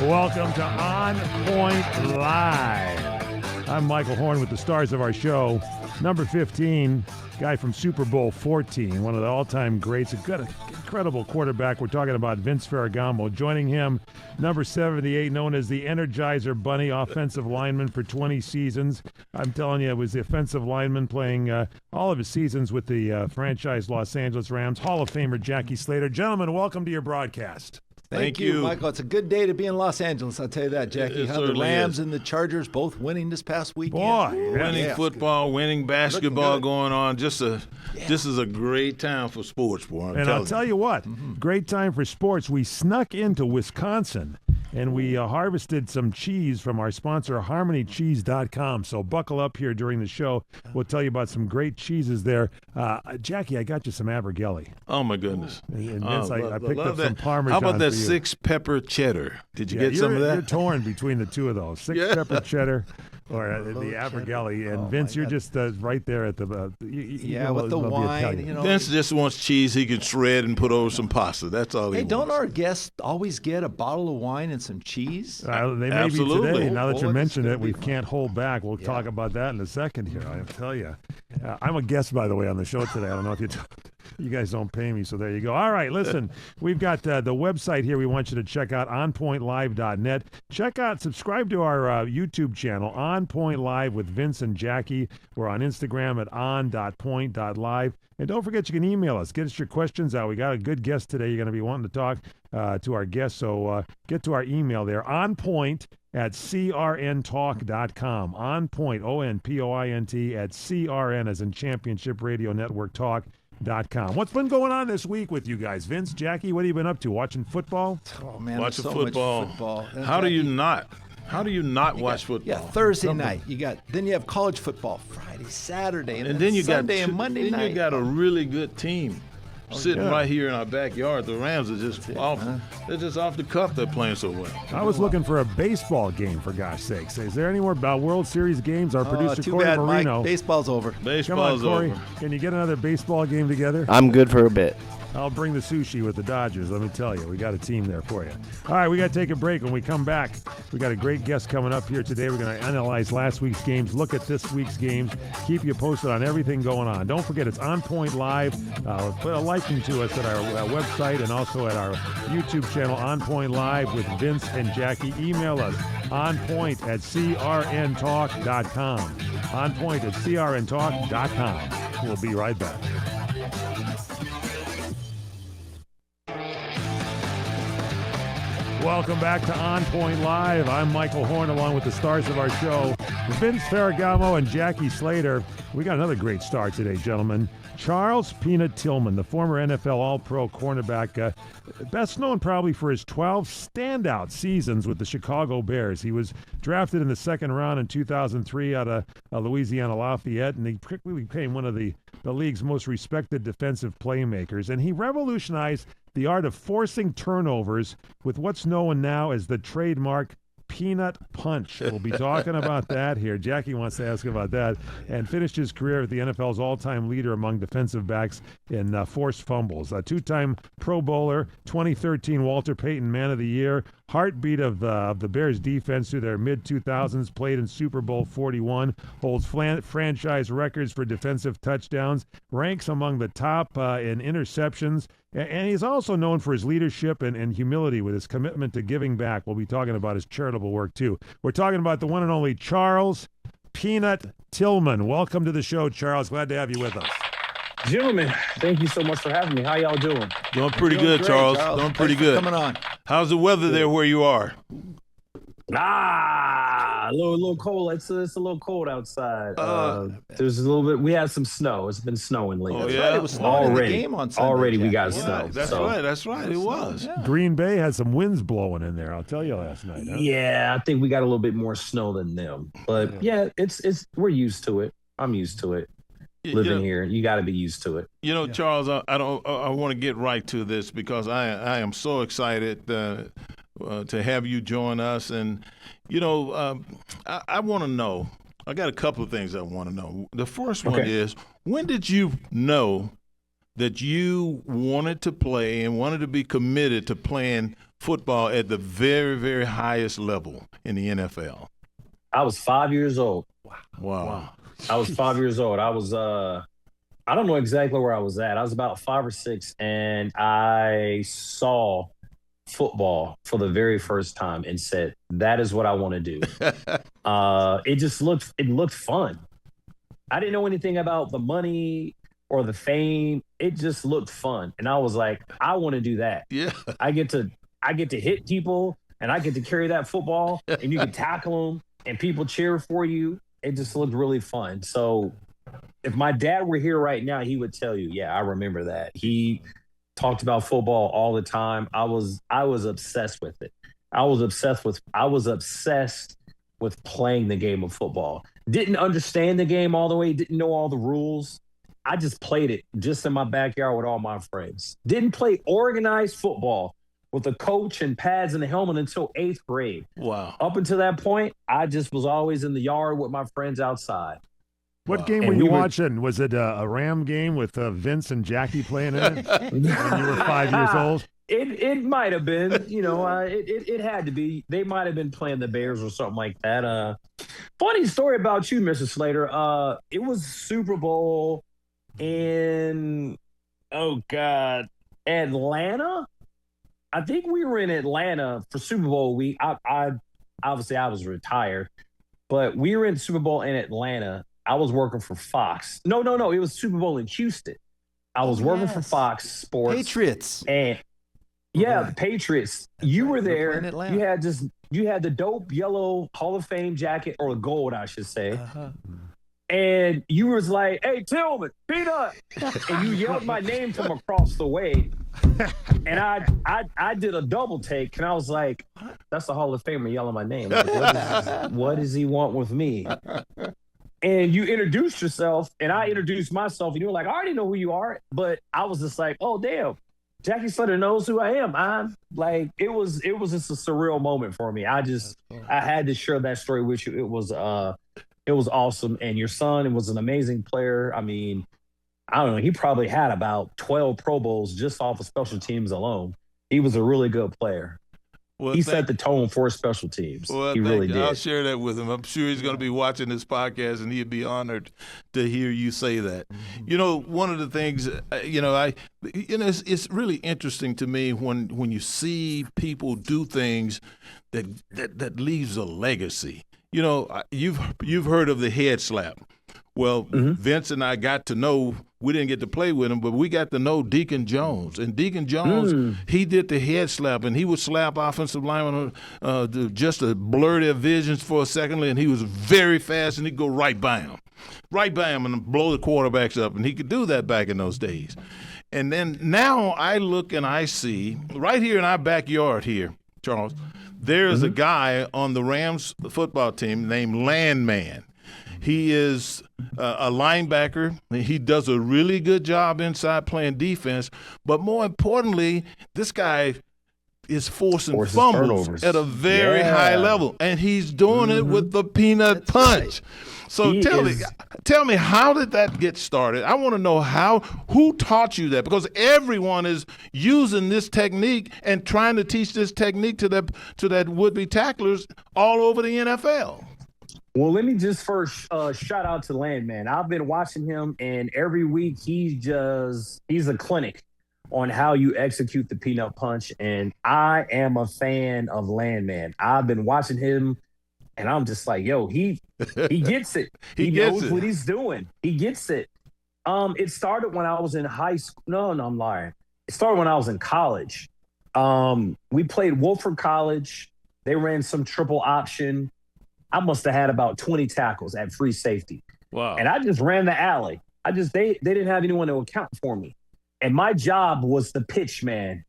Welcome to On Point Live. I'm Michael Horn with the stars of our show. Number 15, guy from Super Bowl 14, one of the all-time greats, a good, incredible quarterback. We're talking about Vince Ferragamo. Joining him, number 78, known as the Energizer Bunny, offensive lineman for 20 seasons. I'm telling you, it was the offensive lineman playing all of his seasons with the franchise Los Angeles Rams. Hall of Famer Jackie Slater. Gentlemen, welcome to your broadcast. Thank you, Michael. It's a good day to be in Los Angeles, I'll tell you that, Jackie. It The Rams is. and the Chargers both winning this past weekend. Boy, Winning football, winning basketball going on. This is a great time for sports, boy. I'll tell you what, great time for sports. We snuck into Wisconsin, and we harvested some cheese from our sponsor, HarmonyCheese.com. So buckle up here during the show. We'll tell you about some great cheeses there. Jackie, I got you some Abergele. Oh, my goodness. And Vince, I picked up some that. Parmesan. How about that for you. 6-pepper cheddar? Did you get some of that? You're torn between the two of those, 6-pepper cheddar or the Abergele. And Vince, you're just right there at the with the wine. Vince just wants cheese he can shred and put over some pasta. That's all he wants. Don't our guests always get a bottle of wine and some cheese? They may Absolutely. be today. Now that you Boy, mention this it, is we gonna be can't hold back. We'll talk about that in a second here. I'll tell you. I'm a guest, by the way, on the show today. I don't know if you guys don't pay me, so there you go. All right, listen, we've got the website here we want you to check out, onpointlive.net. Subscribe to our YouTube channel, On Point Live with Vince and Jackie. We're on Instagram at on.point.live. And don't forget, you can email us. Get us your questions out. We got a good guest today. You're going to be wanting to talk to our guests, so get to our email there, onpoint@crntalk.com. OnPoint, ONPOINT, at CRN, as in Championship Radio Network Talk.com. What's been going on this week with you guys? Vince, Jackie, what have you been up to? Watching football? Oh, man, Watching so football. much football. How do you not? How do you not watch football? Yeah, Thursday night. Then you have college football Friday, Saturday, and then you Sunday got and Monday night. Then you got a really good team sitting right here in our backyard. The Rams are just they're just off the cuff. They're playing so well. I was looking for a baseball game, for gosh sakes. Is there any more World Series games? Our producer, too Corey bad, Marino. Mike. Baseball's over. Come on, Baseball's Corey. over. Can you get another baseball game together? I'm good for a bit. I'll bring the sushi with the Dodgers, let me tell you. We got a team there for you. All right, we got to take a break. When we come back, we got a great guest coming up here today. We're going to analyze last week's games, look at this week's games, keep you posted on everything going on. Don't forget, it's On Point Live. Put a liking to us at our website and also at our YouTube channel, On Point Live with Vince and Jackie. Email us, onpoint@crntalk.com. Onpoint@crntalk.com. We'll be right back. Welcome back to On Point Live. I'm Michael Horn, along with the stars of our show, Vince Ferragamo and Jackie Slater. We got another great star today, gentlemen. Charles Peanut Tillman, the former NFL All-Pro cornerback, best known probably for his 12 standout seasons with the Chicago Bears. He was drafted in the second round in 2003 out of Louisiana Lafayette, and he quickly became one of the league's most respected defensive playmakers. And he revolutionized the art of forcing turnovers with what's known now as the trademark peanut punch. We'll be talking about that here. Jackie wants to ask about that. And finished his career as the NFL's all-time leader among defensive backs in forced fumbles. A two-time Pro Bowler, 2013 Walter Payton Man of the Year, heartbeat of the Bears defense through their mid-2000s, played in Super Bowl 41, holds franchise records for defensive touchdowns, ranks among the top in interceptions, and he's also known for his leadership and humility with his commitment to giving back. We'll be talking about his charitable work, too. We're talking about the one and only Charles Peanut Tillman. Welcome to the show, Charles. Glad to have you with us. Gentlemen, thank you so much for having me. How y'all doing? Doing pretty good, Great, Charles. Doing pretty Thanks for good. coming on. How's the weather there where you are? A little cold. It's a little cold outside. There's a little bit. We had some snow. It's been snowing lately. Oh, That's yeah? right. It was snowing in the Already. game on Sunday. Already we Jackie. got Yeah. snow. That's so. right. That's right. It was. Yeah. Green Bay had some winds blowing in there, I'll tell you, last night. Huh? Yeah, I think we got a little bit more snow than them. But yeah, it's we're used to it. I'm used to it. Living here, you got to be used to it. You know, Charles, I want to get right to this because I am so excited to have you join us. And, you know, I want to know, I got a couple of things I want to know. The first one is, when did you know that you wanted to play and wanted to be committed to playing football at the very, very highest level in the NFL? I was 5 years old. Wow. I was 5 years old. I was I don't know exactly where I was at. I was about 5 or 6, and I saw football for the very first time and said, "That is what I want to do." It looked fun. I didn't know anything about the money or the fame. It just looked fun, and I was like, "I want to do that." Yeah. I get to hit people, and I get to carry that football, and you can tackle them, and people cheer for you. It just looked really fun. So if my dad were here right now, he would tell you, yeah, I remember that. He talked about football all the time. I was obsessed with it. I was obsessed with playing the game of football. Didn't understand the game all the way, didn't know all the rules. I just played it just in my backyard with all my friends. Didn't play organized football with a coach and pads and a helmet until 8th grade. Wow. Up until that point, I just was always in the yard with my friends outside. What game were you watching? Was it a Ram game with Vince and Jackie playing in it when you were 5 years old? It might have been, it had to be. They might have been playing the Bears or something like that. Funny story about you, Mr. Slater. It was Super Bowl in, Atlanta. I think we were in Atlanta for Super Bowl week. I obviously I was retired, but we were in Super Bowl in Atlanta. I was working for Fox. No. It was Super Bowl in Houston. I was working for Fox Sports. Patriots. And the Patriots. You were there. We're playing Atlanta. You had the dope yellow Hall of Fame jacket, or gold, I should say. And you was like, "Hey, Tillman, Peanut," and you yelled my name from across the way. And I did a double take, and I was like, "That's the Hall of Famer yelling my name. Like, what does he want with me?" And you introduced yourself, and I introduced myself, and you were like, "I already know who you are," but I was just like, "Oh, damn, Jackie Slater knows who I am." I'm like, it was just a surreal moment for me. I had to share that story with you. It was awesome, and your son was an amazing player. I mean, I don't know. He probably had about 12 Pro Bowls just off of special teams alone. He was a really good player. Well, he set the tone for special teams. Well, he really did. I'll share that with him. I'm sure he's going to be watching this podcast, and he'd be honored to hear you say that. Mm-hmm. One of the things, it's really interesting to me when you see people do things that leaves a legacy. You've heard of the head slap. Well, Vince and I got to know, we didn't get to play with him, but we got to know Deacon Jones. And Deacon Jones, he did the head slap, and he would slap offensive linemen just to blur their visions for a second, and he was very fast, and he'd go right by him and blow the quarterbacks up. And he could do that back in those days. And then now I look and I see, right here in our backyard here, Charles, there's a guy on the Rams football team named Landman. He is a linebacker. He does a really good job inside playing defense. But more importantly, this guy is forcing fumbles at a very high level. And he's doing it with the peanut punch. Right. So tell me, how did that get started? I want to know who taught you that? Because everyone is using this technique and trying to teach this technique to that would-be tacklers all over the NFL. Well, let me just first shout out to Landman. I've been watching him, and every week he's a clinic on how you execute the peanut punch, and I am a fan of Landman. I've been watching him, and I'm just like, yo, he gets it. he knows what he's doing. He gets it. It started when I was in high school. No, I'm lying. It started when I was in college. We played Wolford College. They ran some triple option. I must have had about 20 tackles at free safety. Wow. And I just ran the alley. They didn't have anyone to account for me. And my job was the pitch man.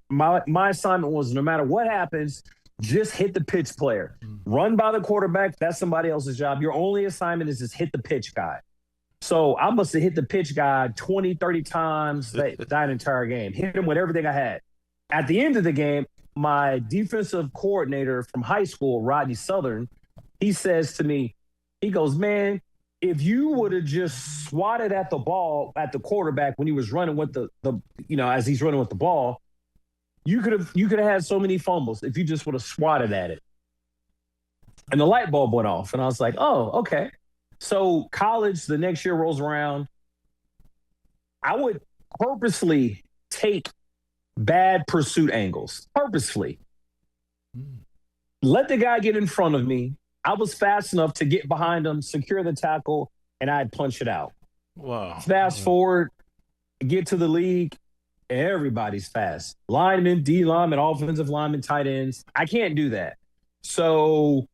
My assignment was, no matter what happens, just hit the pitch player. Run by the quarterback, that's somebody else's job. Your only assignment is just hit the pitch guy. So I must have hit the pitch guy 20, 30 times that entire game. Hit him with everything I had. At the end of the game, my defensive coordinator from high school, Rodney Southern, he says to me, he goes, "Man, if you would have just swatted at the ball at the quarterback when he was running with the as he's running with the ball, you could have had so many fumbles if you just would have swatted at it. And the light bulb went off, and I was like, oh, okay. So college, the next year rolls around. I would purposely take bad pursuit angles, purposefully. Let the guy get in front of me. I was fast enough to get behind him, secure the tackle, and I'd punch it out. Wow. Fast forward, get to the league, everybody's fast. Linemen, D linemen, offensive linemen, tight ends. I can't do that. So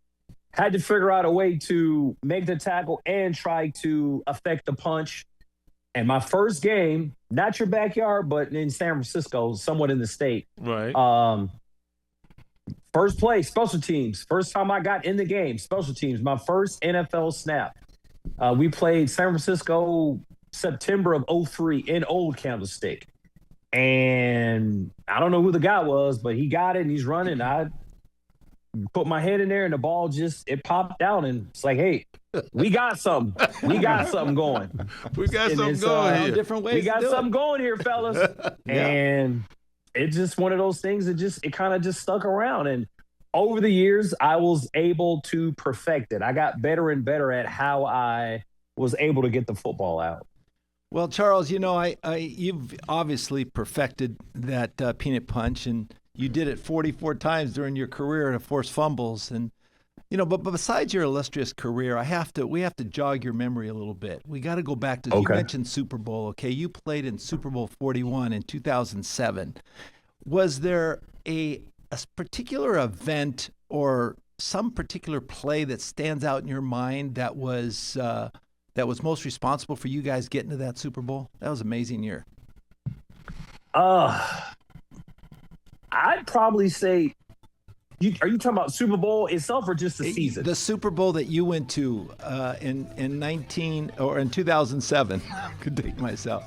had to figure out a way to make the tackle and try to affect the punch. And my first game, not your backyard, but in San Francisco, somewhat in the state. Right. First play, special teams. First time I got in the game, special teams. My first NFL snap. We played San Francisco September of 2003 in Old Candlestick. And I don't know who the guy was, but he got it and he's running. I put my head in there and the ball it popped out, and it's like, hey, we got something. We got something going. We got And something it's, going here. Different ways. We got to do it. something going here, fellas. And it's just one of those things that it kind of just stuck around. And over the years, I was able to perfect it. I got better and better at how I was able to get the football out. Well, Charles, you've obviously perfected that peanut punch, and you did it 44 times during your career to force fumbles. And but besides your illustrious career, we have to jog your memory a little bit. We got to go back to you mentioned Super Bowl. Okay, you played in Super Bowl 41 in 2007. Was there a particular event or some particular play that stands out in your mind that was most responsible for you guys getting to that Super Bowl? That was an amazing year. I'd probably say, are you talking about Super Bowl itself or just the season? The Super Bowl that you went to in 2007. Could date myself.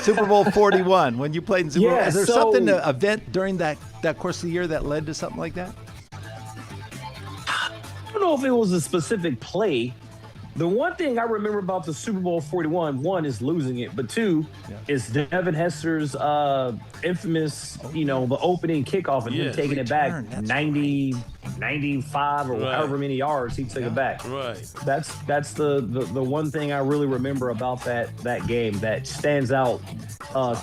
Super Bowl 41 when you played in Super Bowl. Is there something, an event during that course of the year that led to something like that? I don't know if it was a specific play. The one thing I remember about the Super Bowl 41, one is losing it, but two is Devin Hester's infamous, the opening kickoff and him taking it back 90, 95 or however many yards he took it back. Right. That's the one thing I really remember about that game that stands out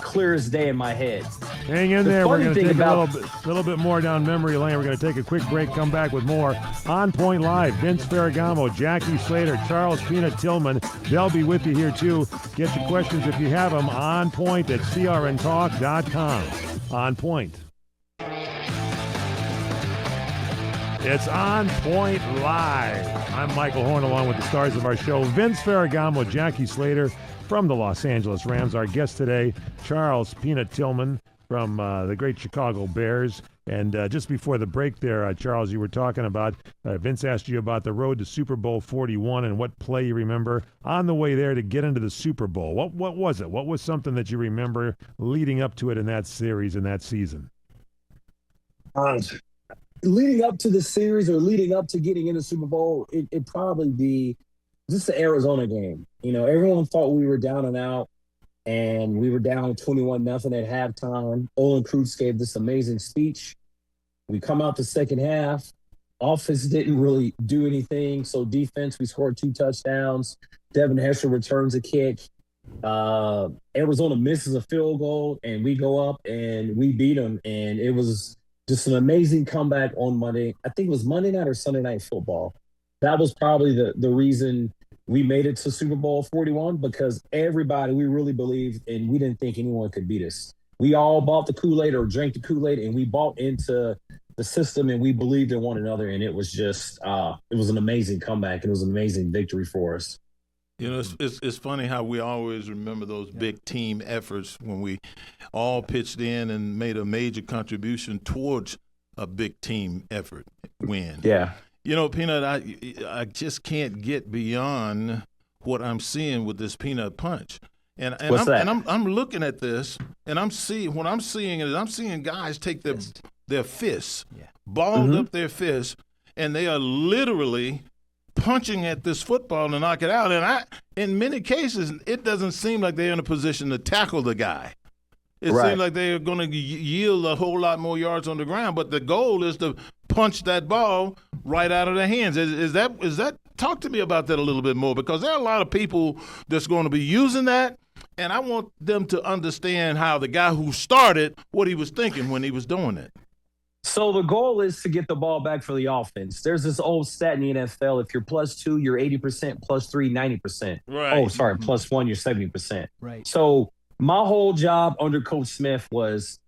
clear as day in my head. Hang in there. We're going to take a little bit more down memory lane. We're going to take a quick break, come back with more On Point Live. Vince Ferragamo, Jackie Slater, Charles Peanut Tillman. They'll be with you here, too. Get your questions if you have them on point at crntalk.com. On Point. It's On Point Live. I'm Michael Horn, along with the stars of our show, Vince Ferragamo, Jackie Slater from the Los Angeles Rams. Our guest today, Charles Peanut Tillman from the great Chicago Bears. And just before the break there, Charles, you were talking about, Vince asked you about the road to Super Bowl 41 and what play you remember on the way there to get into the Super Bowl. What was it? What was something that you remember leading up to it in that series, in that season? Leading up to the series or leading up to getting into Super Bowl, it'd probably be just the Arizona game. Everyone thought we were down and out, and we were down 21-0 at halftime. Olin Kreutz gave this amazing speech. We come out the second half. Offense didn't really do anything. So defense, we scored 2 touchdowns. Devin Hester returns a kick. Arizona misses a field goal, and we go up and we beat them. And it was just an amazing comeback on Monday. I think it was Monday night or Sunday Night Football. That was probably the reason we made it to Super Bowl 41, because everybody, we really believed, and we didn't think anyone could beat us. We all bought the Kool-Aid or drank the Kool-Aid, and we bought into the system, and we believed in one another. And it was just, it was an amazing comeback. It was an amazing victory for us. It's funny how we always remember those big team efforts when we all pitched in and made a major contribution towards a big team effort win. Yeah. Peanut, I just can't get beyond what I'm seeing with this peanut punch. And I'm looking at this, and I'm seeing guys take their fists, balled up their fists, and they are literally punching at this football to knock it out. And in many cases, it doesn't seem like they're in a position to tackle the guy. it Right. seems like they're going to yield a whole lot more yards on the ground. But the goal is to punch that ball right out of their hands. Is that? Talk to me about that a little bit more, because there are a lot of people that's going to be using that, and I want them to understand how the guy who started, what he was thinking when he was doing it. So the goal is to get the ball back for the offense. There's this old stat in the NFL. If you're +2, you're 80%, +3, 90%. Right. Oh, sorry, +1, you're 70%. Right. So my whole job under Coach Smith was,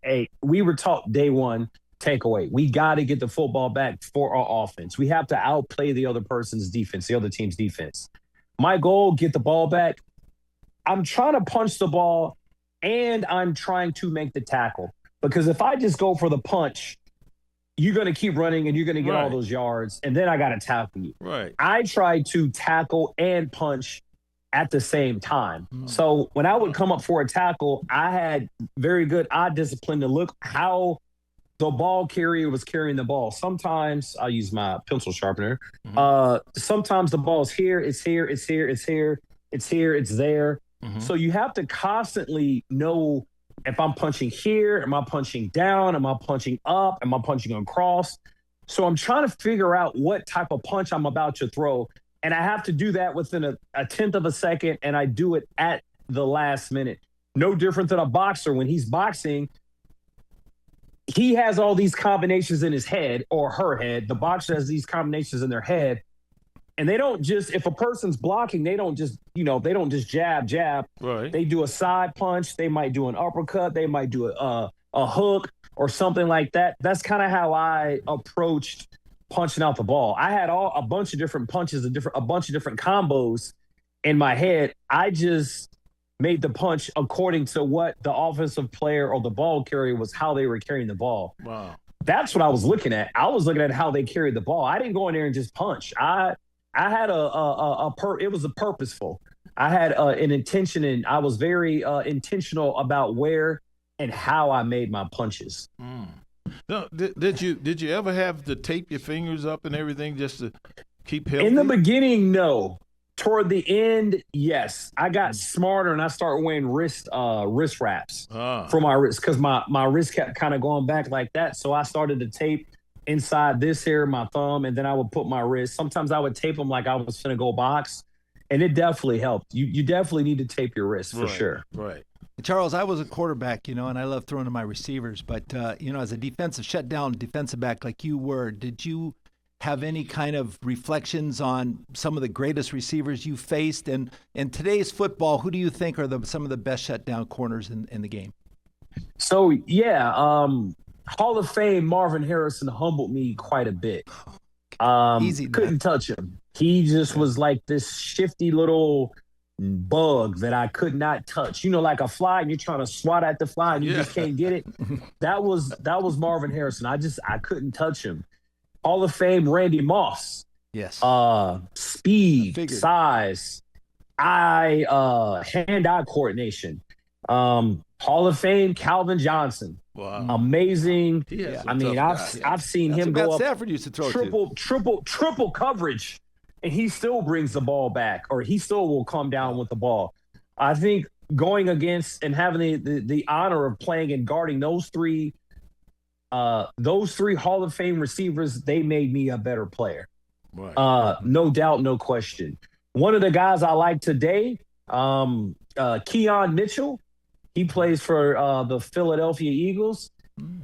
we were taught day one, takeaway. We got to get the football back for our offense. We have to outplay the other person's defense, the other team's defense. My goal, get the ball back. I'm trying to punch the ball, and I'm trying to make the tackle. Because if I just go for the punch, you're going to keep running and you're going to get all those yards, and then I got to tackle you. Right. I try to tackle and punch at the same time. So when I would come up for a tackle, I had very good eye discipline to look how the ball carrier was carrying the ball. Sometimes I'll use my pencil sharpener. Sometimes the ball is here, it's here, it's here, it's here, it's here, it's there. So you have to constantly know, if I'm punching here, am I punching down? Am I punching up? Am I punching across? So I'm trying to figure out what type of punch I'm about to throw. And I have to do that within a tenth of a second, and I do it at the last minute. No different than a boxer. When he's boxing, he has all these combinations in his head, or her head. The boxer has these combinations in their head. And they don't just, if a person's blocking, they don't just jab. Right. They do a side punch. They might do an uppercut. They might do a hook or something like that. That's kind of how I approached punching out the ball. I had a bunch of different punches, a bunch of different combos in my head. I just made the punch according to what the offensive player or the ball carrier was, how they were carrying the ball. Wow. That's what I was looking at. I was looking at how they carried the ball. I didn't go in there and just punch. I had it was a purposeful. I had an intention, and I was very intentional about where and how I made my punches. No, did you ever have to tape your fingers up and everything just to keep healthy? In the beginning, no. Toward the end, yes. I got smarter, and I started wearing wrist wraps for my wrist, because my wrist kept kind of going back like that. So I started to tape inside this here, my thumb, and then I would put my wrist. Sometimes I would tape them like I was going to go box, and it definitely helped. You definitely need to tape your wrist for sure. Right. Charles, I was a quarterback, and I love throwing to my receivers. But, as a defensive shutdown defensive back like you were, did you have any kind of reflections on some of the greatest receivers you faced? And in today's football, who do you think are some of the best shutdown corners in the game? So, yeah, Hall of Fame Marvin Harrison humbled me quite a bit. Easy. Couldn't touch him. He just was like this shifty little bug that I could not touch. Like a fly, and you're trying to swat at the fly and you just can't get it. That was Marvin Harrison. I couldn't touch him. Hall of Fame Randy Moss. Yes. Speed, size, hand-eye coordination. Hall of Fame Calvin Johnson. Wow. Amazing. Yeah. I mean, I've seen him go up Stafford used to throw triple coverage, and he still brings the ball back, or he still will come down with the ball. I think going against and having the honor of playing and guarding those three Hall of Fame receivers, they made me a better player. Right. No doubt, no question. One of the guys I like today, Keon Mitchell. He plays for the Philadelphia Eagles.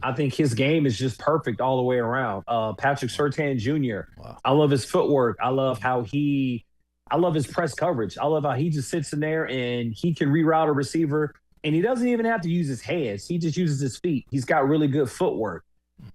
I think his game is just perfect all the way around. Patrick Surtain Jr. Wow. I love his footwork. I love his press coverage. I love how he just sits in there and he can reroute a receiver, and he doesn't even have to use his hands. He just uses his feet. He's got really good footwork.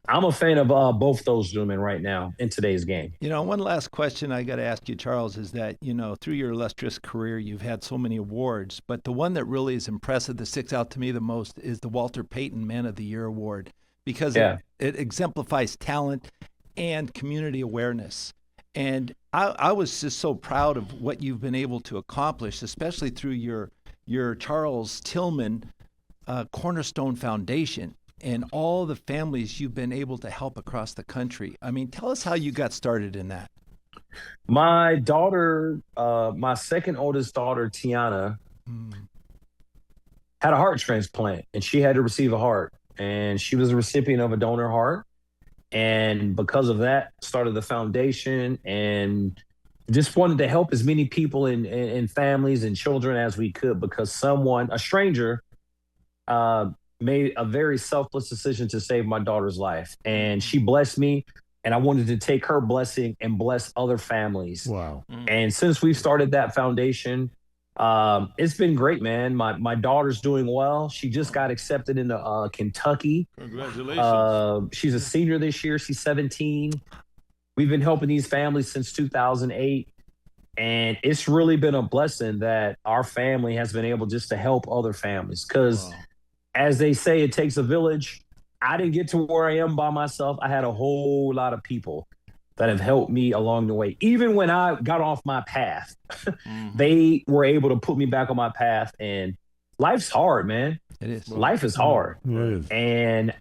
I'm a fan of both those gentlemen right now in today's game. One last question I got to ask you, Charles, is that, through your illustrious career, you've had so many awards, but the one that really is impressive, that sticks out to me the most, is the Walter Payton Man of the Year Award, because it exemplifies talent and community awareness. And I was just so proud of what you've been able to accomplish, especially through your Charles Tillman Cornerstone Foundation and all the families you've been able to help across the country. I mean, tell us how you got started in that. My daughter, my second oldest daughter, Tiana, had a heart transplant, and she had to receive a heart. And she was a recipient of a donor heart. And because of that, started the foundation and just wanted to help as many people and families and children as we could, because a stranger, made a very selfless decision to save my daughter's life. And she blessed me, and I wanted to take her blessing and bless other families. Wow. And since we've started that foundation, it's been great, man. My daughter's doing well. She just got accepted into Kentucky. Congratulations. She's a senior this year. She's 17. We've been helping these families since 2008. And it's really been a blessing that our family has been able just to help other families. Because as they say, it takes a village. I didn't get to where I am by myself. I had a whole lot of people that have helped me along the way. Even when I got off my path, they were able to put me back on my path. And life's hard, man. It is. Life is hard. It is. And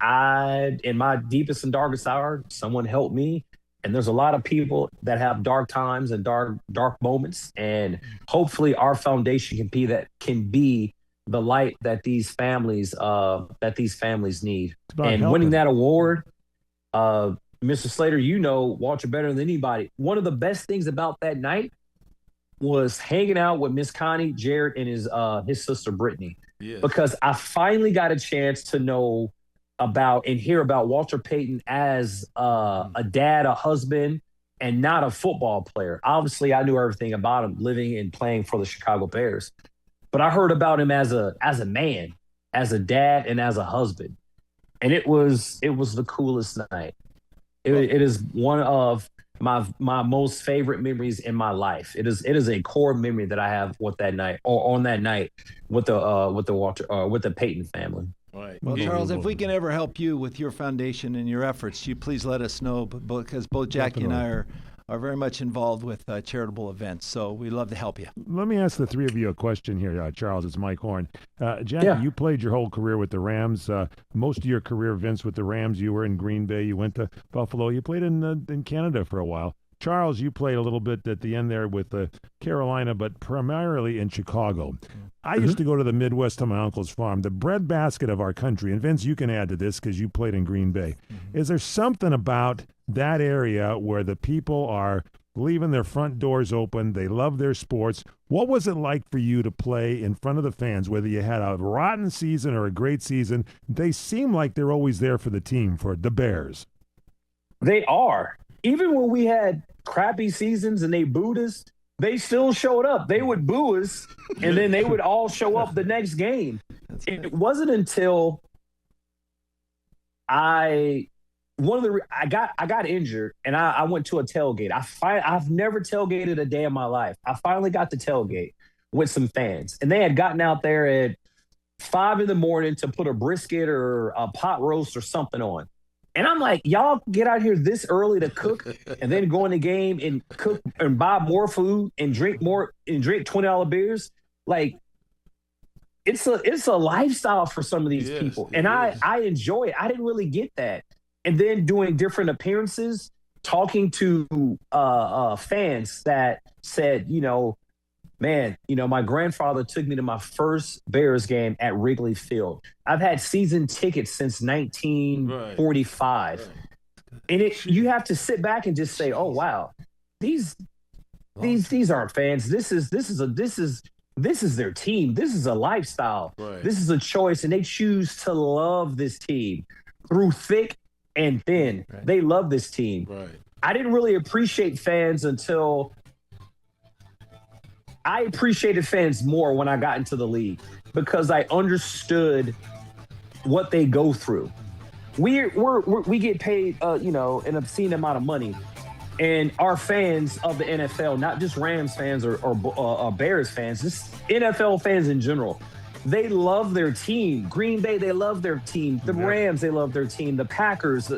in my deepest and darkest hour, someone helped me. And there's a lot of people that have dark times and dark moments. And hopefully our foundation can be the light that these families need. And winning that award, Mr. Slater, Walter better than anybody. One of the best things about that night was hanging out with Miss Connie, Jared, and his sister Brittany. Yes. Because I finally got a chance to know about and hear about Walter Payton as a dad, a husband, and not a football player. Obviously, I knew everything about him living and playing for the Chicago Bears. But I heard about him as a man, as a dad, and as a husband. And it was the coolest night. It is one of my most favorite memories in my life. It is a core memory that I have with that night, or on that night with the Payton family. Right. Well, Charles, if we can ever help you with your foundation and your efforts, you please let us know, because both Jackie and I are very much involved with charitable events, so we'd love to help you. Let me ask the three of you a question here, Charles. It's Mike Horn. Jackie, you played your whole career with the Rams. Most of your career, Vince, with the Rams, you were in Green Bay. You went to Buffalo. You played in Canada for a while. Charles, you played a little bit at the end there with Carolina, but primarily in Chicago. I used to go to the Midwest to my uncle's farm, the breadbasket of our country. And Vince, you can add to this because you played in Green Bay. Is there something about that area where the people are leaving their front doors open? They love their sports. What was it like for you to play in front of the fans, whether you had a rotten season or a great season? They seem like they're always there for the team, for the Bears. They are. Even when we had crappy seasons and they booed us, they still showed up. They would boo us, and then they would all show up the next game. It wasn't until I got injured, and I went to a tailgate. I've never tailgated a day in my life. I finally got to tailgate with some fans, and they had gotten out there at 5 a.m. to put a brisket or a pot roast or something on. And I'm like, y'all get out here this early to cook and then go in the game and cook and buy more food and drink $20 beers. Like, it's a lifestyle for some of these people. And I enjoy it. I didn't really get that. And then doing different appearances, talking to fans that said, man, my grandfather took me to my first Bears game at Wrigley Field. I've had season tickets since 1945. Right. And you have to sit back and just say, oh, wow, these aren't fans. This is their team. This is a lifestyle. Right. This is a choice. And they choose to love this team through thick and thin. Right. They love this team. Right. I didn't really appreciate fans until I appreciated fans more when I got into the league, because I understood what they go through. We get paid, an obscene amount of money, and our fans of the NFL, not just Rams fans or Bears fans, just NFL fans in general, they love their team. Green Bay, they love their team. The Rams, they love their team. The Packers,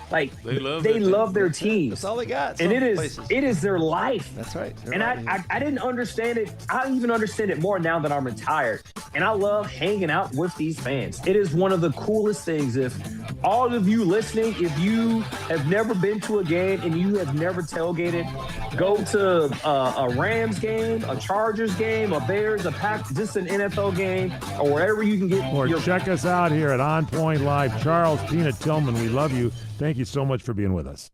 they love their team. That's all they got. And it is their life. That's right. And I didn't understand it. I even understand it more now that I'm retired. And I love hanging out with these fans. It is one of the coolest things. If all of you listening, if you have never been to a game and you have never tailgated, go to a Rams game, a Chargers game, a Bears, a Pack, just an NFL game. or wherever you can get Or your check us out here at OnPoint Live. Charles Peanut Tillman, we love you. Thank you so much for being with us.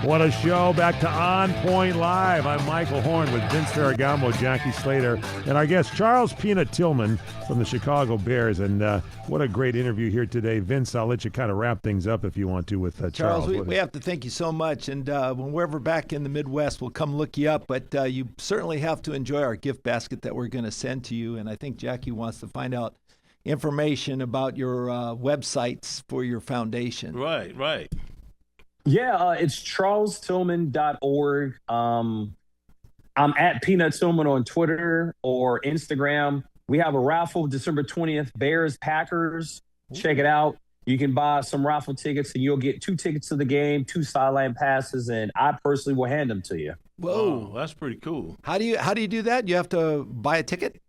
What a show. Back to OnPoint Live. I'm Michael Horn with Vince Ferragamo, Jackie Slater, and our guest, Charles Peanut Tillman from the Chicago Bears. And what a great interview here today. Vince, I'll let you kind of wrap things up if you want to with Charles. We have to thank you so much. And when we're ever back in the Midwest, we'll come look you up. But you certainly have to enjoy our gift basket that we're going to send to you. And I think Jackie wants to find out information about your websites for your foundation. Right. Yeah, it's charlestillman.org. I'm at Peanut Tillman on Twitter or Instagram. We have a raffle December 20th, Bears Packers. Check it out. You can buy some raffle tickets and you'll get 2 tickets to the game, 2 sideline passes, and I personally will hand them to you. Whoa, that's pretty cool. How do you do that? You have to buy a ticket?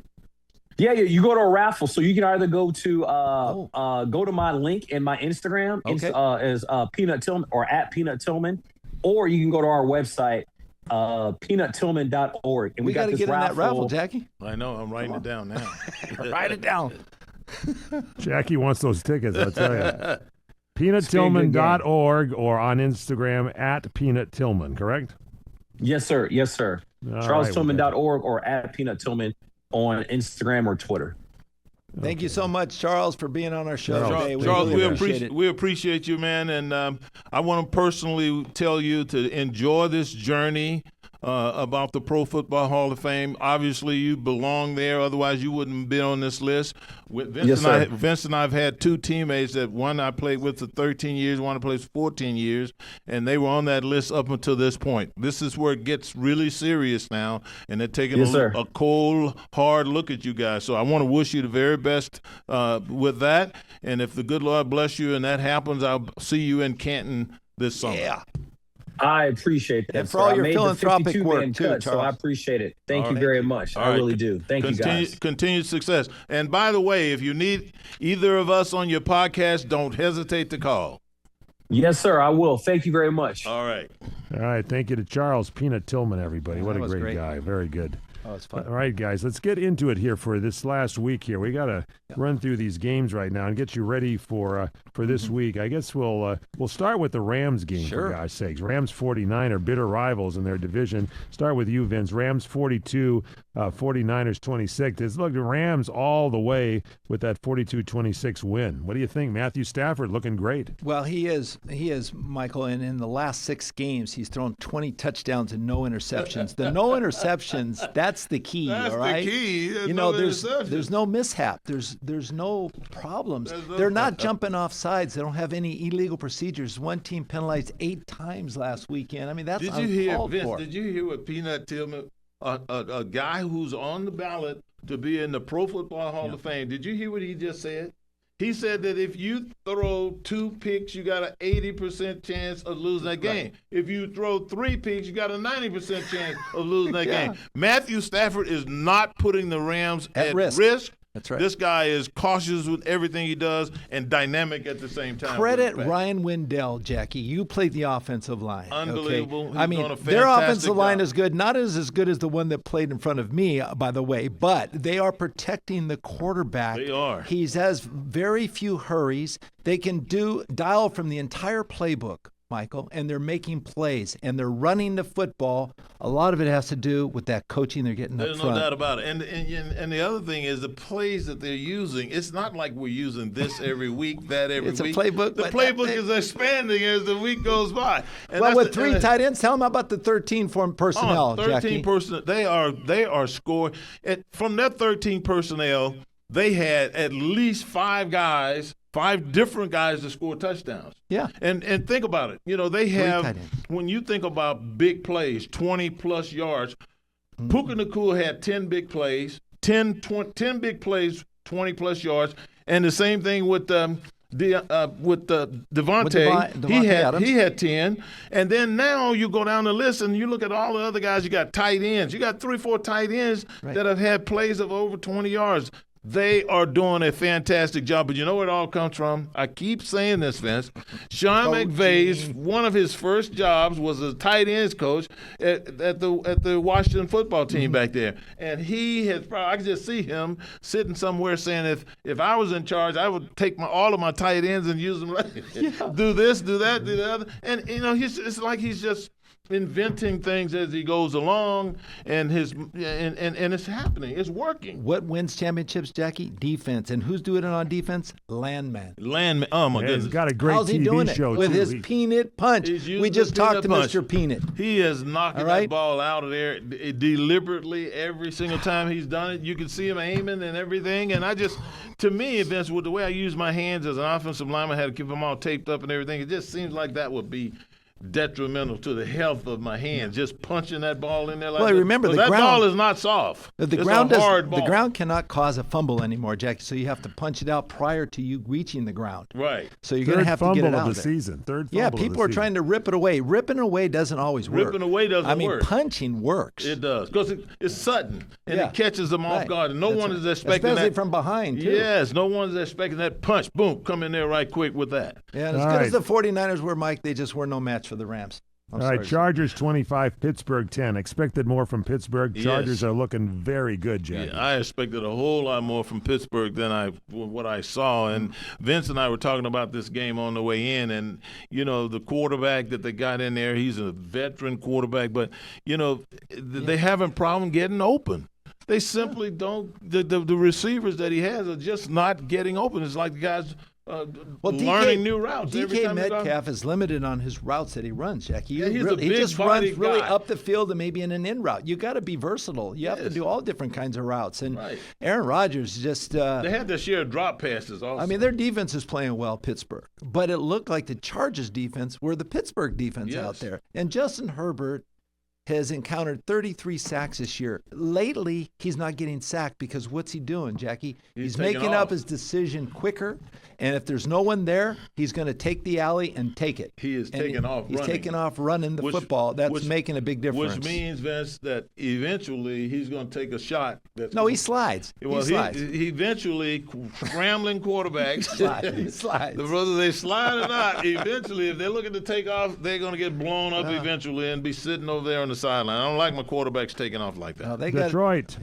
Yeah, you go to a raffle, so you can either go to go to my link in my Instagram, is Peanut Tillman or at Peanut Tillman, or you can go to our website, peanuttillman.org. And we got to get in that raffle, Jackie. I know. I'm writing it down now. Write it down. Jackie wants those tickets, I'll tell you. peanuttillman.org or on Instagram at Peanut Tillman, correct? Yes, sir. charlestillman.org or at Peanut Tillman on Instagram or Twitter. Thank you so much, Charles, for being on our show today. Charles, really we appreciate you, man. And I want to personally tell you to enjoy this journey about the Pro Football Hall of Fame. Obviously, you belong there. Otherwise, you wouldn't be on this list. Vince and I have had 2 teammates that one I played with for 13 years, one I played for 14 years, and they were on that list up until this point. This is where it gets really serious now, and they're taking a cold, hard look at you guys. So I want to wish you the very best with that. And if the good Lord bless you and that happens, I'll see you in Canton this summer. Yeah. I appreciate that. And for all your philanthropic work, too, Charles. So I appreciate it. Thank you very much. I really do. Thank you, guys. Continued success. And by the way, if you need either of us on your podcast, don't hesitate to call. Yes, sir. I will. Thank you very much. All right. Thank you to Charles Peanut Tillman, everybody. What a great guy. Very good. Oh, it's fun. All right, guys, let's get into it here for this last week here. We got to run through these games right now and get you ready for this week. I guess we'll start with the Rams game, for God's sakes. Rams 49 are bitter rivals in their division. Start with you, Vince. Rams 42, 49ers 26. Look, the Rams all the way with that 42-26 win. What do you think? Matthew Stafford looking great. Well, he is, Michael, and in the last 6 games, he's thrown 20 touchdowns and no interceptions. The no interceptions, that's the key, all right? That's the key. There's no mishap. There's no problems. They're not jumping off sides. They don't have any illegal procedures. One team penalized 8 times last weekend. I mean, that's uncalled for. Did you hear what Peanut Tillman, a guy who's on the ballot to be in the Pro Football Hall of Fame, did you hear what he just said? He said that if you throw 2 picks, you got an 80% chance of losing that game. If you throw 3 picks, you got a 90% chance of losing that game. Matthew Stafford is not putting the Rams at risk. That's right. This guy is cautious with everything he does and dynamic at the same time. Credit Ryan Wendell, Jackie. You played the offensive line. Unbelievable. Okay? I mean, their offensive line is good. Not as good as the one that played in front of me, by the way, but they are protecting the quarterback. They are. He has very few hurries. They can dial from the entire playbook, Michael, and they're making plays, and they're running the football. A lot of it has to do with that coaching they're getting up front. There's no doubt about it. And the other thing is the plays that they're using. It's not like we're using this every week, that every week. It's a playbook. The playbook is expanding as the week goes by. And well, with 3 tight ends, tell them about the 13 personnel, 13 Jackie. personnel. They are scoring. From that 13 personnel, they had at least 5 different guys that score touchdowns. Yeah. And think about it. You know, they have, when you think about big plays, 20-plus yards, Puka Nacua had 10 big plays, 10 big plays, 20-plus yards, and the same thing with Devontae. He had 10. And then now you go down the list and you look at all the other guys. You got tight ends. You got 3-4 tight ends that have had plays of over 20 yards. They are doing a fantastic job. But you know where it all comes from? I keep saying this, Vince. Sean McVay's, one of his first jobs was a tight ends coach at the Washington football team back there. And he has probably, I can just see him sitting somewhere saying, if I was in charge, I would take all of my tight ends and use them. Do this, do that, do the other. And, it's like he's just inventing things as he goes along, and it's happening. It's working. What wins championships, Jackie? Defense. And who's doing it on defense? Landman. Oh, my goodness. He's got a great How's he TV doing show, it? With too. his peanut punch. We just talked to Mr. Peanut. He is knocking that ball out of there deliberately every single time he's done it. You can see him aiming and everything. And to me, Vince, with the way I use my hands as an offensive lineman, I had to keep them all taped up and everything. It just seems like that would be detrimental to the health of my hands, just punching that ball in there like that. Remember, that ball is not soft. It's a hard ball. The ground cannot cause a fumble anymore, Jackie, so you have to punch it out prior to you reaching the ground. Right. So you're going to have to get it out of the season. Third fumble Yeah, of the people are season. trying to rip it away. Ripping away doesn't always work. Ripping away doesn't work. Punching works. It does, because it's sudden, and it catches them off guard, and no one is expecting Especially that. from behind, too. Yes, no one's expecting that punch. Boom, come in there right quick with that. Yeah, and as good as the 49ers were, Mike, they just were no match for the Rams. All right, Chargers 25, Pittsburgh 10. Expected more from Pittsburgh. Chargers are looking very good, Jackie. Yeah, I expected a whole lot more from Pittsburgh than what I saw. And Vince and I were talking about this game on the way in, and the quarterback that they got in there, he's a veteran quarterback, but they having problem getting open. They simply don't. The receivers that he has are just not getting open. It's like the guys. Learning new routes. DK Metcalf is limited on his routes that he runs, Jackie. He just runs really guy. up the field and maybe in an in route. You got to be versatile. You have to do all different kinds of routes. And Aaron Rodgers just they had to share drop passes also. I mean, their defense is playing well, Pittsburgh. But it looked like the Chargers defense were the Pittsburgh defense out there. And Justin Herbert has encountered 33 sacks this year. Lately, he's not getting sacked because what's he doing, Jackie? He's making up his decision quicker, and if there's no one there, he's going to take the alley and take it. He is taking off running. He's taking off running the football. That's making a big difference. Which means, Vince, that eventually he's going to take a shot. He slides. Well, he eventually, scrambling quarterbacks. He slides. Whether they slide or not, eventually, if they're looking to take off, they're going to get blown up eventually and be sitting over there on the sideline. I don't like my quarterbacks taking off like that.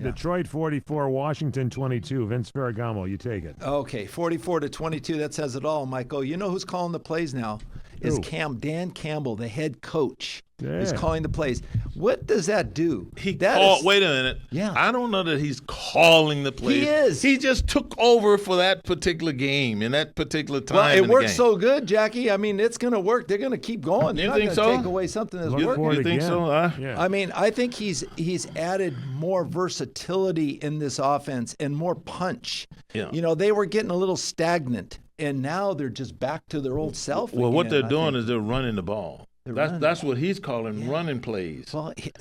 Detroit 44, Washington 22. Vince Ferragamo, you take it. Okay, 44-22. That says it all, Michael. You know who's calling the plays now? Is Dan Campbell, the head coach, is calling the plays. What does that do? Wait a minute. Yeah. I don't know that he's calling the plays. He is. He just took over for that particular game in that particular time. Well, it worked so good, Jackie. I mean, it's going to work. They're going to keep going. They're You not think going to so? take away something that's working. You think so? Yeah. I mean, I think he's added more versatility in this offense and more punch. Yeah. They were getting a little stagnant, and now they're just back to their old self. Well, what they're doing is is they're running the ball. That's what he's calling running plays. Well, he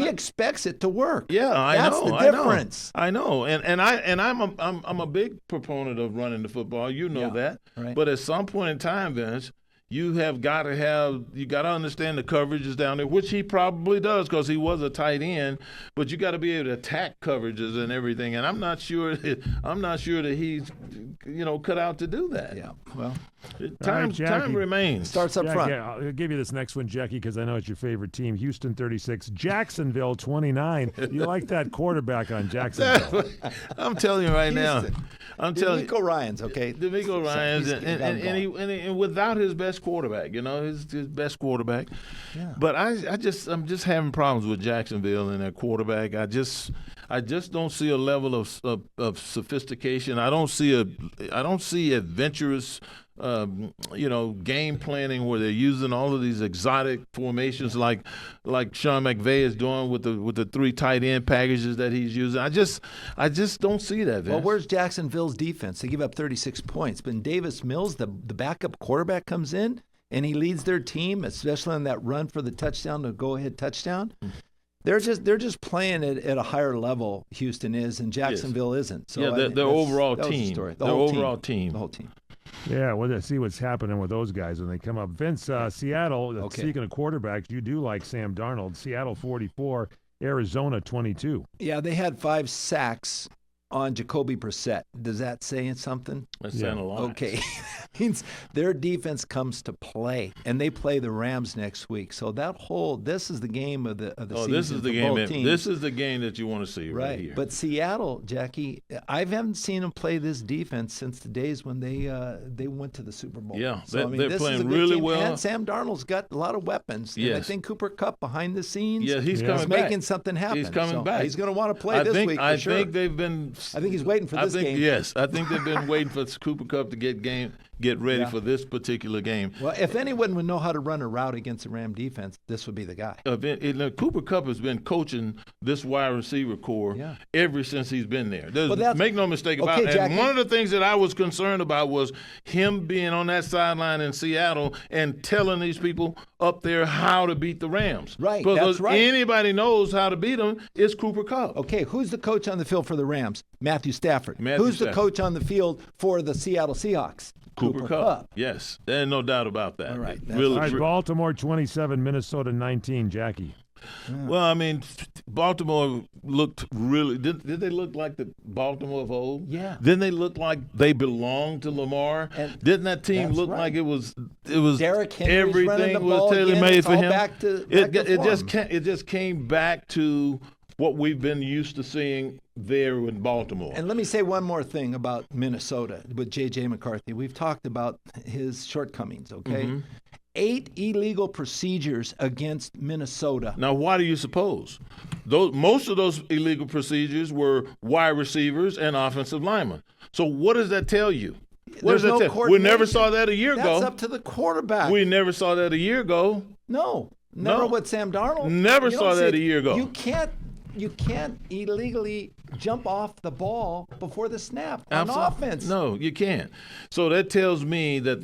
expects it to work. Yeah, That's the difference. I know, and I'm a big proponent of running the football. You know that. Right. But at some point in time, Vince, you got to understand the coverages down there, which he probably does because he was a tight end. But you got to be able to attack coverages and everything. And I'm not sure that he's cut out to do that. Yeah. Well, time remains. Starts up front. Yeah, I'll give you this next one, Jackie, because I know it's your favorite team. Houston 36, Jacksonville 29. You like that quarterback on Jacksonville? I'm telling you right now. I'm telling you. DeMeco Ryans, okay. DeMeco Ryans, and without his best quarterback, his best quarterback. Yeah. But I'm just having problems with Jacksonville and their quarterback. I just don't see a level of sophistication. I don't see adventurous game planning where they're using all of these exotic formations like Sean McVay is doing with the three tight end packages that he's using. I just don't see that, Vince. Well, where's Jacksonville's defense? They give up 36 points, but Davis Mills, the backup quarterback, comes in and he leads their team, especially on that run for the touchdown, the go-ahead touchdown. They're just playing it at a higher level. Houston is, and Jacksonville isn't. So their overall team. The whole team. Yeah, we'll see what's happening with those guys when they come up. Vince, Seattle, speaking of quarterbacks, you do like Sam Darnold. Seattle 44, Arizona 22. Yeah, they had 5 sacks on Jacoby Brissett. Does that say something? That's saying a lot. Okay. Means their defense comes to play, and they play the Rams next week. So this is the game of the season. This is the for game. both teams. This is the game that you want to see right here. But Seattle, Jackie, I haven't seen them play this defense since the days when they went to the Super Bowl. Yeah, so, they're this playing is a good really team. well. And Sam Darnold's got a lot of weapons. Yes. And I think Cooper Kupp behind the scenes. Yeah, he's Yeah. coming is back. making something happen. He's coming So back. He's going to want to play I this think, week. I for sure. think they've been. I think he's waiting for this game. Yes, I think they've been waiting for Cooper Kupp to get ready for this particular game. Well, if anyone would know how to run a route against the Ram defense, this would be the guy. Cooper Kupp has been coaching this wide receiver core ever since he's been there. Make no mistake about it. Jackie. And one of the things that I was concerned about was him being on that sideline in Seattle and telling these people up there how to beat the Rams. Right, Because that's right. anybody knows how to beat them, it's Cooper Kupp. Okay, who's the coach on the field for the Rams? Matthew Stafford. Matthew Who's Stafford. the coach on the field for the Seattle Seahawks? Cooper Kupp. Yes, there's no doubt about that. All right, that's Really, All right, Baltimore 27, Minnesota 19, Jackie. Well, I mean, Baltimore looked really. Did they look like the Baltimore of old? Yeah. Didn't they look like they belonged to Lamar? And didn't that team that's look right. like it was Derrick Henry's running the everything was ball tailor again. made It's for all him? back to It just came back to what we've been used to seeing there in Baltimore. And let me say one more thing about Minnesota with J.J. McCarthy. We've talked about his shortcomings, okay? Mm-hmm. 8 illegal procedures against Minnesota. Now, why do you suppose? Most of those illegal procedures were wide receivers and offensive linemen. So what does that tell you? What There's does no that tell? We never saw that a year ago. That's up to the quarterback. We never saw that a year ago. No, never with Sam Darnold. Never You saw don't see that it. a year ago. You can't illegally jump off the ball before the snap on offense. No, you can't. So that tells me that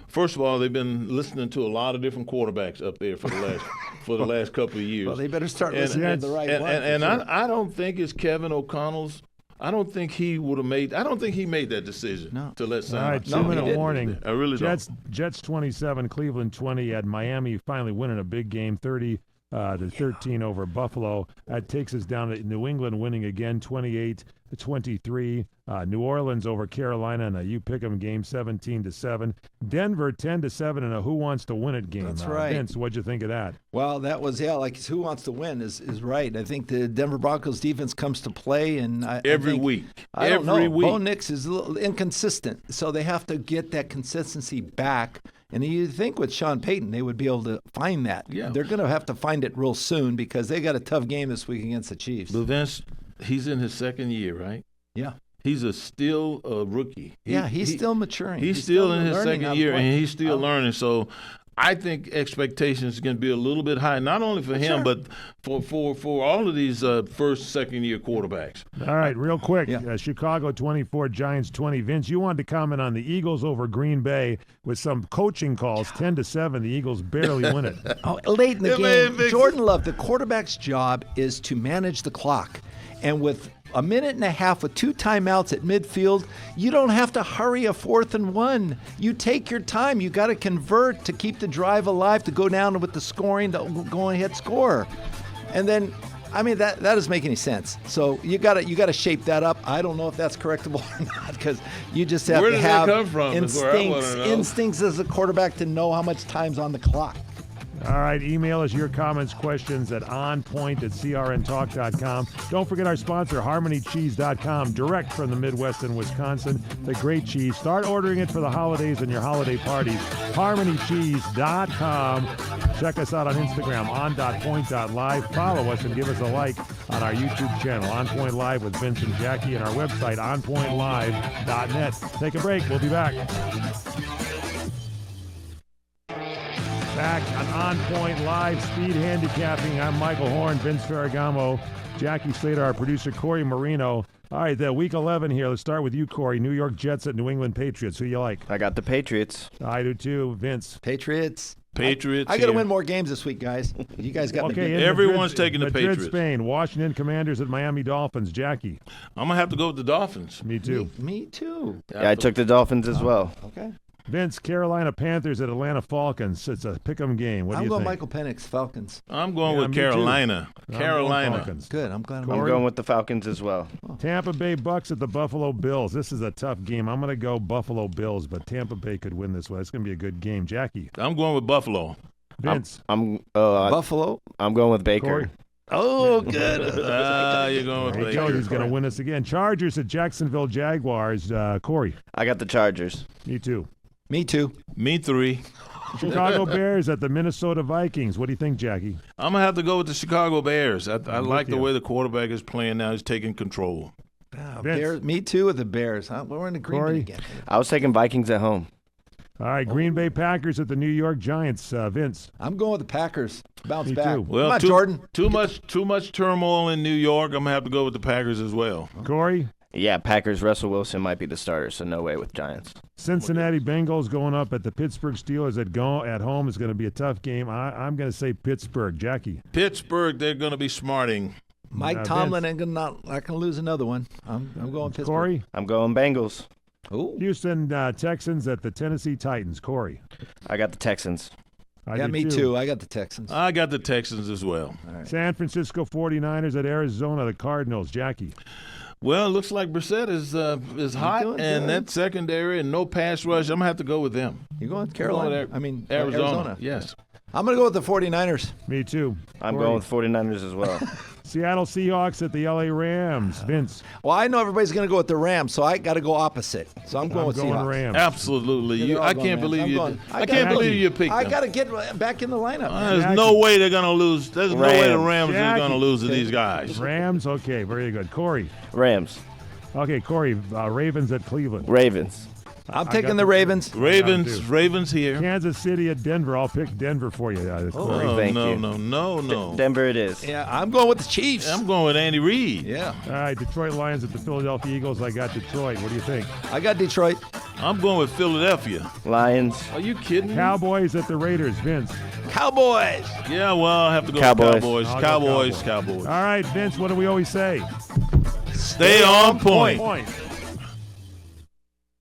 first of all, they've been listening to a lot of different quarterbacks up there for the last couple of years. Well, they better start listening to the right one. And sure. I don't think it's Kevin O'Connell's. I don't think he would have made. I don't think he made that decision to let Sam. All right, No, he 2-minute didn't. warning. I really don't. Jets 27, Cleveland 20 at Miami, finally winning a big game, 30 to 13 over Buffalo. That takes us down to New England winning again, 28-23. New Orleans over Carolina in a you pick 'em game, 17-7. Denver 10-7 in a who wants to win it game. That's right. Vince, what'd you think of that? Well, that was like who wants to win is right. I think the Denver Broncos defense comes to play, and Every I think, week. I don't Every know. week. Bo Nix is a little inconsistent, so they have to get that consistency back. And you think with Sean Payton, they would be able to find that. Yeah. They're going to have to find it real soon because they got a tough game this week against the Chiefs. But Vince, he's in his second year, right? Yeah. He's still a rookie. He's still maturing. He's still in his learning how second to year, play. and he's still learning. So I think expectations can be a little bit high, not only for him, but for all of these first, second-year quarterbacks. All right, real quick, Yeah. Chicago 24, Giants 20. Vince, you wanted to comment on the Eagles over Green Bay with some coaching calls, 10-7. The Eagles barely win it. Late in the Yeah, game, man, Jordan Love, the quarterback's job is to manage the clock. And with a minute and a half with 2 timeouts at midfield, you don't have to hurry a 4th and 1. You take your time. You got to convert to keep the drive alive, to go down with the scoring, the go-ahead score. And then, I mean, that doesn't make any sense. So you got to shape that up. I don't know if that's correctable or not because you just have Where to does that have come from is where I wanna know. instincts as a quarterback to know how much time's on the clock. All right, email us your comments, questions at onpoint@crntalk.com. Don't forget our sponsor, HarmonyCheese.com, direct from the Midwest and Wisconsin. The great cheese. Start ordering it for the holidays and your holiday parties. HarmonyCheese.com. Check us out on Instagram, on.point.live. Follow us and give us a like on our YouTube channel, On Point Live with Vince and Jackie, and our website, onpointlive.net. Take a break. We'll be back. Back on Point Live Speed Handicapping. I'm Michael Horn, Vince Ferragamo, Jackie Slater, our producer, Corey Marino. All right, week 11 here. Let's start with you, Corey. New York Jets at New England Patriots. Who you like? I got the Patriots. I do too. Vince. Patriots. I got to win more games this week, guys. You guys got Okay, me. in Everyone's Madrid, taking the Madrid, Patriots. Spain. Washington Commanders at Miami Dolphins. Jackie. I'm going to have to go with the Dolphins. Me too. Me too. Yeah, I took the Dolphins as well. Okay. Vince, Carolina Panthers at Atlanta Falcons. It's a pick'em game. What do I'm you going think? Michael Penix, Falcons. I'm going Yeah, with me too. Carolina. I'm going Carolina. Falcons. Good. I'm glad. Corey? I'm going with the Falcons as well. Tampa Bay Bucks at the Buffalo Bills. This is a tough game. I'm going to go Buffalo Bills, but Tampa Bay could win this one. It's going to be a good game. Jackie, I'm going with Buffalo. Vince, Buffalo. I'm going with Baker. Corey. Oh, good. You're going with There you Baker. go. He's going to win us again. Chargers at Jacksonville Jaguars. Corey, I got the Chargers. me too. Me too. Me 3. Chicago Bears at the Minnesota Vikings. What do you think, Jackie? I'm going to have to go with the Chicago Bears. I like the you. way the quarterback is playing now. He's taking control. Vince. Bears. Me too with the Bears. Huh? We're in agreement Corey? again. I was taking Vikings at home. All right, Green Bay Packers at the New York Giants. Vince, I'm going with the Packers. Bounce Me back. too. Well, Come on, Jordan. Too much turmoil in New York. I'm going to have to go with the Packers as well. Corey, Yeah, Packers. Russell Wilson might be the starter, so no way with Giants. Cincinnati Bengals going up at the Pittsburgh Steelers at home is going to be a tough game. I'm going to say Pittsburgh. Jackie, Pittsburgh, they're going to be smarting. Mike Tomlin ain't gonna not gonna lose another one. I'm going Pittsburgh. Corey, I'm going Bengals. Ooh. Houston Texans at the Tennessee Titans. Corey, I got the Texans. I Yeah, do me too. I got the Texans. I got the Texans as well. San Francisco 49ers at Arizona, the Cardinals. Jackie, Well, it looks like Brissett is hot, doing and good. that secondary and no pass rush. I'm going to have to go with them. You going I'm Carolina? going with I mean Arizona. Yes. I'm gonna go with the 49ers. me too. I'm Corey. going with 49ers as well. Seattle Seahawks at the LA Rams. Vince, Well, I know everybody's gonna go with the Rams, so I got to go opposite. So I'm going I'm with going Seahawks. Rams. Absolutely. They're all I going can't Rams. believe I'm you. going- I can't believe you picked I them. got to get back in the lineup. There's Jackie. no way they're going to lose. There's no way the Rams. Rams are Jackie. going to lose to these guys. Rams. Okay, very good. Corey. Rams. Okay, Corey. Ravens at Cleveland. Ravens. I'm I taking got the the- Ravens. Ravens here. Kansas City at Denver. I'll pick Denver for you. Corey. Oh, Thank no, you. no. Denver it is. Yeah, I'm going with the Chiefs. I'm going with Andy Reid. Yeah, All right, Detroit Lions at the Philadelphia Eagles. I got Detroit. What do you think? I got Detroit. I'm going with Philadelphia. Lions. Are you kidding me? Cowboys at the Raiders. Vince. Cowboys. Yeah, well, I have to go Cowboys. with Cowboys. I'll go Cowboys, Cowboys. Cowboys. All right, Vince, what do we always say? Stay on point. Point.